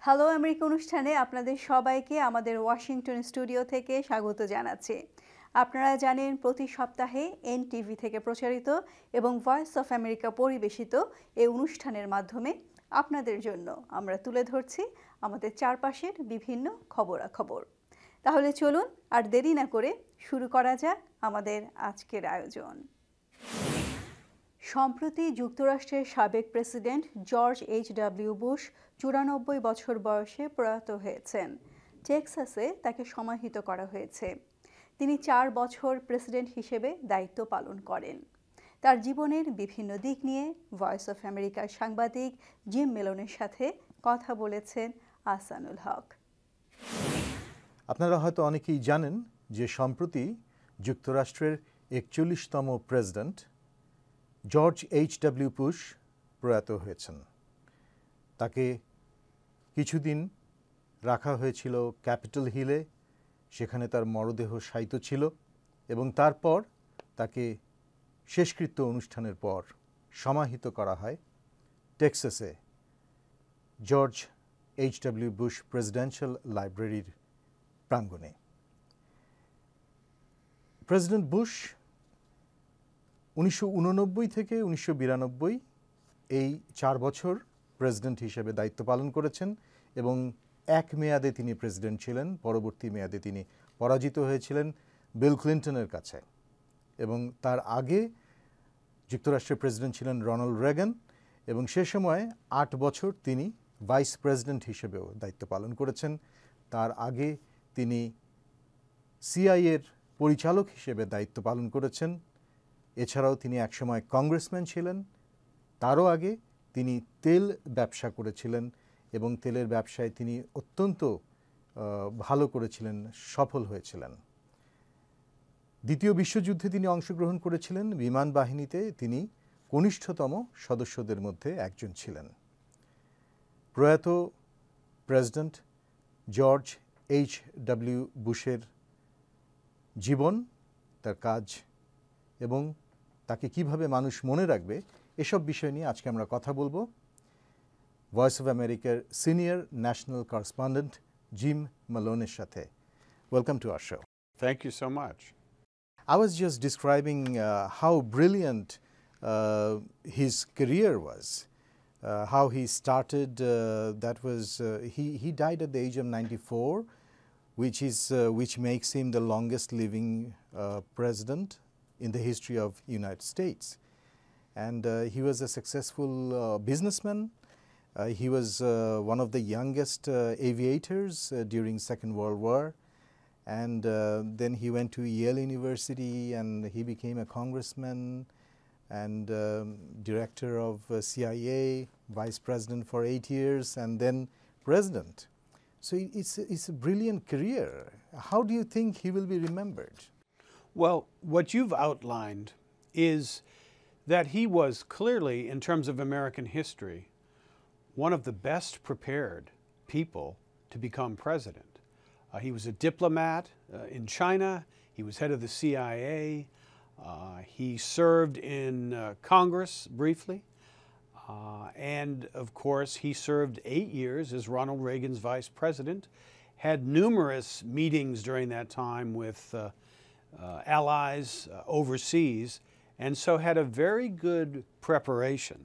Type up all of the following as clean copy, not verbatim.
Hello America অনুষ্ঠানে আপনাদের সবাইকে আমাদের ওয়াশিংটন স্টুডিও থেকে স্বাগত জানাচ্ছি। আপনারা জানেন প্রতি সপ্তাহে এনটিভি থেকে প্রচারিত এবং ভয়েস অফ আমেরিকা পরিবেশিত এই অনুষ্ঠানের মাধ্যমে আপনাদের জন্য আমরা তুলে ধরছি আমাদের চারপাশের বিভিন্ন খবরাখবর। তাহলে চলুন আর দেরি না করে শুরু করা যাক আমাদের আজকের আয়োজন। সম্প্রতি যুক্তরাষ্ট্রের সাবেক প্রেসিডেন্ট জর্জ এইচ.ডব্লিউ. বুশ 94 বছর বয়সে প্রয়াত হয়েছেন। টেক্সাসে তাকে সমাহিত করা হয়েছে। তিনি 4 বছর প্রেসিডেন্ট হিসেবে দায়িত্ব পালন করেন। তার জীবনের বিভিন্ন দিক নিয়ে ভয়েস অফ আমেরিকার সাংবাদিক জিম মেলনের সাথে কথা বলেছেন আহসানুল হক। আপনারা হয়তো অনেকেই জানেন যে সম্প্রতি যুক্তরাষ্ট্রের 41তম প্রেসিডেন্ট জর্জ এইচ.ডব্লিউ. বুশ প্রয়াত হয়েছেন। তাকে কিছুদিন রাখা হয়েছিল ক্যাপিটল হিলে, সেখানে তার মরদেহ শায়িত ছিল এবং তারপর তাকে শেষকৃত্য অনুষ্ঠানের পর সমাহিত করা হয় টেক্সাসে জর্জ এইচ.ডব্লিউ. বুশ প্রেসিডেন্সিয়াল লাইব্রেরির প্রাঙ্গণে। প্রেসিডেন্ট বুশ 1989 থেকে 1992 এই 4 বছর প্রেসিডেন্ট হিসেবে দায়িত্ব পালন করেছেন এবং এক মেয়াদে তিনি প্রেসিডেন্ট ছিলেন। পরবর্তী মেয়াদে তিনি পরাজিত হয়েছিলেন বিল ক্লিন্টনের কাছে এবং তার আগে যুক্তরাষ্ট্রের প্রেসিডেন্ট ছিলেন রোনাল্ড রেগান এবং সে সময় 8 বছর তিনি ভাইস প্রেসিডেন্ট হিসেবেও দায়িত্ব পালন করেছেন। তার আগে তিনি সিআইএর পরিচালক হিসেবে দায়িত্ব পালন করেছেন। এছাড়াও তিনি একসময় কংগ্রেসম্যান ছিলেন। তারও আগে তিনি তেল ব্যবসা করেছিলেন এবং তেলের ব্যবসায় তিনি অত্যন্ত ভালো করেছিলেন, সফল হয়েছিলেন। দ্বিতীয় বিশ্বযুদ্ধে তিনি অংশগ্রহণ করেছিলেন। বিমান বাহিনীতে তিনি কনিষ্ঠতম সদস্যদের মধ্যে একজন ছিলেন। প্রয়াত প্রেসিডেন্ট জর্জ এইচ.ডব্লিউ. বুশের জীবন, তার কাজ এবং তাকে কিভাবে মানুষ মনে রাখবে এসব বিষয় নিয়ে আজকে আমরা কথা বলবো ভয়েস অফ আমেরিকার সিনিয়র ন্যাশনাল করেসপন্ডেন্ট জিম মেলনের সাথে। Welcome to our show. Thank you so much. I was just describing how brilliant his career was, how he started. He died at the age of 94, which makes him the longest living president in the history of United States. And he was a successful businessman. He was one of the youngest aviators during Second World War. And then he went to Yale University and he became a congressman and director of CIA, vice president for 8 years, and then president. So it's a brilliant career. How do you think he will be remembered? Well, what you've outlined is that he was clearly, in terms of American history, one of the best prepared people to become president. He was a diplomat in China. He was head of the CIA. He served in Congress briefly. And of course, he served 8 years as Ronald Reagan's vice president, had numerous meetings during that time with allies overseas, and so had a very good preparation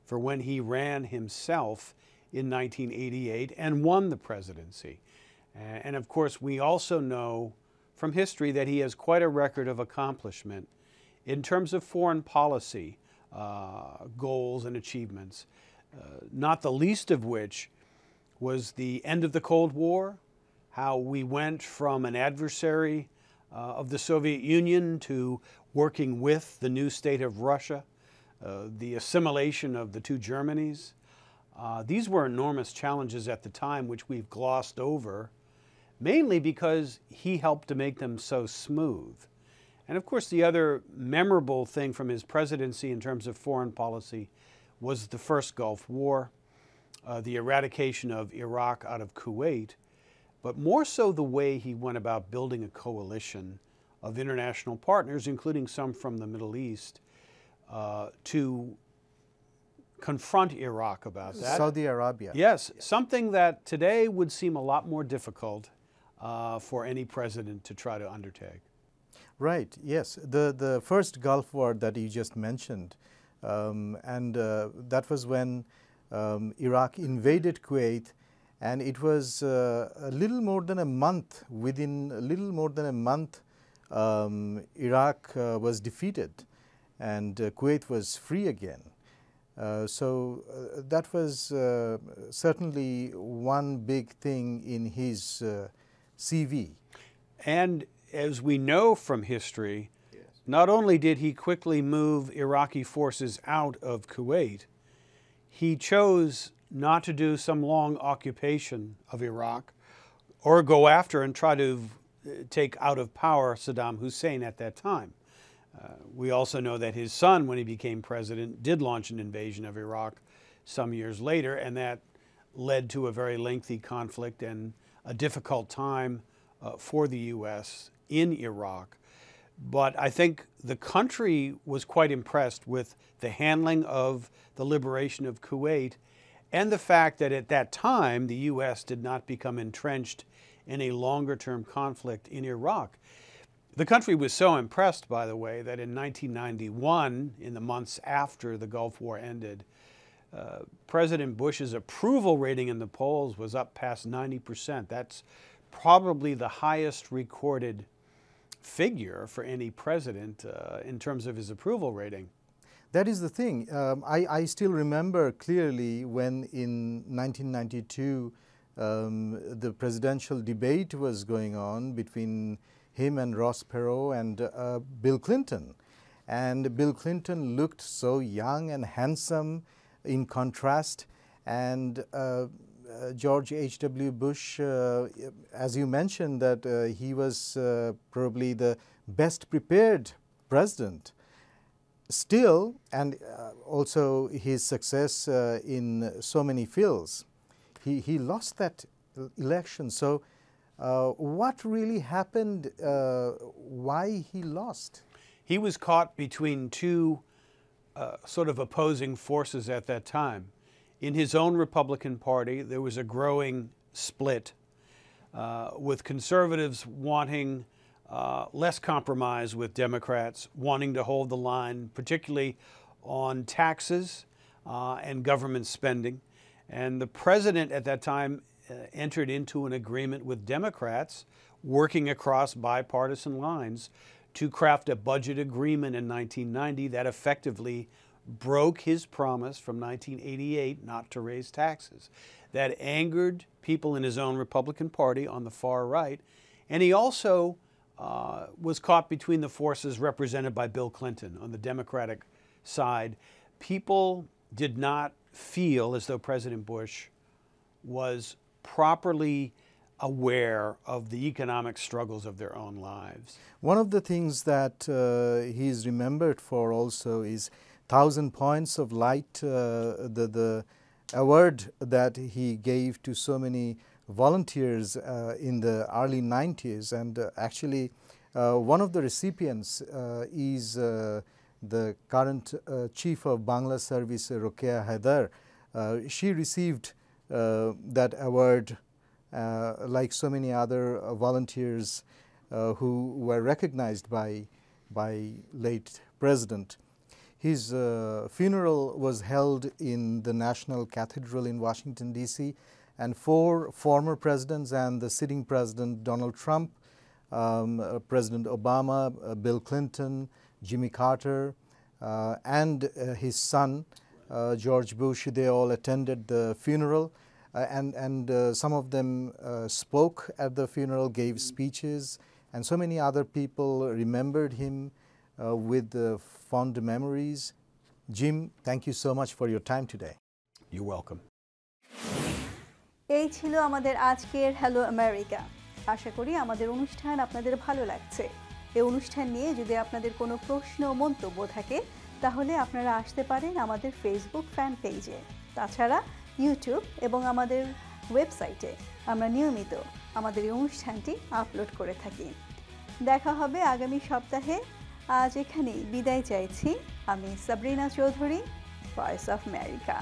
for when he ran himself in 1988 and won the presidency. And of course, we also know from history that he has quite a record of accomplishment in terms of foreign policy goals and achievements, not the least of which was the end of the Cold War, how we went from an adversary of the Soviet Union to working with the new state of Russia, the assimilation of the two Germanys. These were enormous challenges at the time, which we've glossed over, mainly because he helped to make them so smooth. And of course, the other memorable thing from his presidency in terms of foreign policy was the first Gulf War, the eradication of Iraq out of Kuwait, but more so the way he went about building a coalition of international partners, including some from the Middle East, to confront Iraq about that. Saudi Arabia. Yes, something that today would seem a lot more difficult for any president to try to undertake. Right, yes. The first Gulf War that you just mentioned, that was when Iraq invaded Kuwait, and it was a little more than a month, within a little more than a month, Iraq was defeated and Kuwait was free again. That was certainly one big thing in his CV. And as we know from history, not only did he quickly move Iraqi forces out of Kuwait, he chose not to do some long occupation of Iraq or go after and try to take out of power Saddam Hussein at that time. We also know that his son, when he became president, did launch an invasion of Iraq some years later, and that led to a very lengthy conflict and a difficult time for the U.S. in Iraq. But I think the country was quite impressed with the handling of the liberation of Kuwait and the fact that at that time the U.S. did not become entrenched in a longer-term conflict in Iraq. The country was so impressed, by the way, that in 1991, in the months after the Gulf War ended, President Bush's approval rating in the polls was up past 90%. That's probably the highest recorded figure for any president in terms of his approval rating. That is the thing. I still remember clearly when in 1992 the presidential debate was going on between him and Ross Perot and Bill Clinton. And Bill Clinton looked so young and handsome in contrast, and George H.W. Bush, as you mentioned, that he was probably the best prepared president. Still, and also his success in so many fields, he lost that election. So what really happened? Why he lost? He was caught between two sort of opposing forces at that time. In his own Republican Party, there was a growing split with conservatives wanting less compromise with Democrats, wanting to hold the line, particularly on taxes and government spending. And the president at that time entered into an agreement with Democrats, working across bipartisan lines, to craft a budget agreement in 1990 that effectively broke his promise from 1988 not to raise taxes. That angered people in his own Republican Party on the far right, and he also was caught between the forces represented by Bill Clinton on the Democratic side. People did not feel as though President Bush was properly aware of the economic struggles of their own lives. One of the things that he's remembered for also is 1,000 Points of Light, the award that he gave to so many volunteers in the early 90s. And actually, one of the recipients is the current chief of Bangla Service, Rokeya Haidar. She received that award like so many other volunteers who were recognized by late President. His funeral was held in the National Cathedral in Washington, D.C., and 4 former presidents and the sitting president, Donald Trump, President Obama, Bill Clinton, Jimmy Carter, and his son, George Bush, they all attended the funeral. And some of them spoke at the funeral, gave speeches, and so many other people remembered him with fond memories. Jim, thank you so much for your time today. You're welcome. এই ছিল আমাদের আজকের hello America. আশা করি আমাদের অনুষ্ঠান আপনাদের ভালো লাগছে। এই অনুষ্ঠান নিয়ে যদি আপনাদের কোনো প্রশ্ন ও মন্তব্য থাকে তাহলে আপনারা আসতে পারেন আমাদের ফেসবুক ফ্যান পেজে। তাছাড়া ইউটিউব এবং আমাদের ওয়েবসাইটে আমরা নিয়মিত আমাদের এই অনুষ্ঠানটি আপলোড করে থাকি। দেখা হবে আগামী সপ্তাহে। আজ এখানেই বিদায় চাইছি। আমি Sabrina Chowdhury. Voice of America.